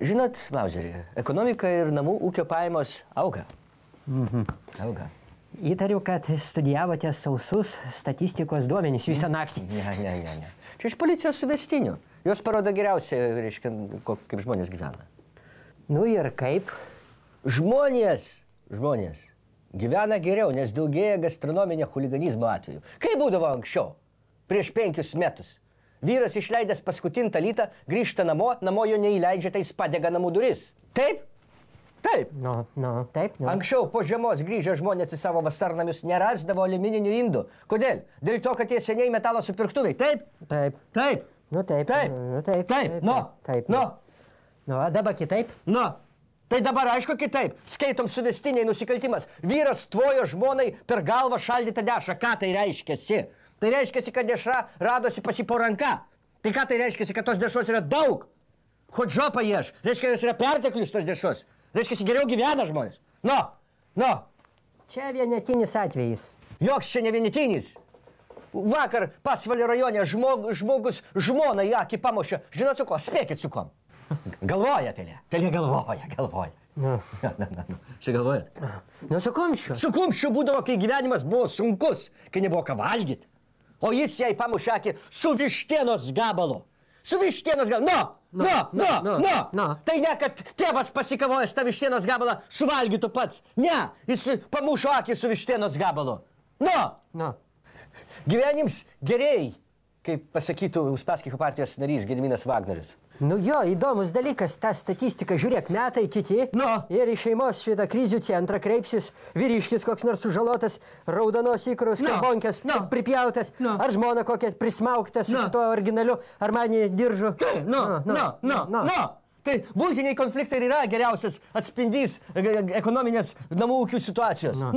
Žinot, Mauzerį, ekonomika ir namų ūkio pajamos auga. Auga. Įtariu, kad studijavote sausus statistikos duomenys visą naktį. Ne. Čia iš policijos suvestinių. Jos parodo geriausiai, reiškia, kaip žmonės gyvena. Nu ir kaip? Žmonės gyvena geriau, nes daugėja gastronominio chuliganizmo atveju. Kaip būdavo anksčiau, prieš 5 metus. Vyras išleidęs paskutintą lytą, grįžta namo jo neįleidžia, tai jis padega namų duris. Taip? Taip. Taip. Anksčiau po žiemos grįžę žmonės į savo vasarnamius nerasdavo aliumininių indų. Kodėl? Dėl to, kad jie seniai metalo supirktuviai. Taip? Taip. Taip. Nu taip. Taip. Taip. Taip. Taip. Nu. Nu, o dabar kitaip? Nu. Tai dabar aišku kitaip. Skaitom suvestiniai nusikaltimas. Vyras tvojo žmonai per galvą šaldytą dešrą. Ką tai reiškiasi? Tai reiškiasi, kad dešra radosi pasi po ranka. Tai ką tai reiškiasi, kad tos dešros yra daug? Chodžo paieš. Reiškia, jos yra perteklius tos dešros. Reiškia, geriau gyvena žmonės. Nu. Čia vienetinis atvejis. Joks čia ne vienetinis. Vakar Pasvalio rajone žmogus žmoną į akį pamušė. Žinot su ko? Spėkit su kom. Galvoja pelė. Pelė galvoja. Nu. Čia galvojat? Nu, su kumščiu. Su kumščiu būdavo, kai gyvenimas buvo sunkus, kai nebuvo ką valgyti. O jis jai pamušė akį su vištienos gabalu. Su vištienos gabalu. Nu. Tai ne, kad tėvas pasikavojęs tą vištienos gabalą suvalgytų pats. Ne, jis pamušo akį su vištienos gabalu. Nu. Gyvenims gerėjai, kaip pasakytų Uspaskicho partijos narys Gediminas Vagnorius. Nu jo, įdomus dalykas, ta statistika, žiūrėk, metai kiti. Nu. Ir į šeimos šitą krizių centrą kreipsis vyriškis koks nors sužalotas, raudonos įkrus, karbonkės, pripjautas, ar žmona kokia prismauktas su šituo originaliu Armani diržu. Nu. Tai būtiniai konfliktai yra geriausias atspindys ekonominės namų ūkių situacijos. Nu.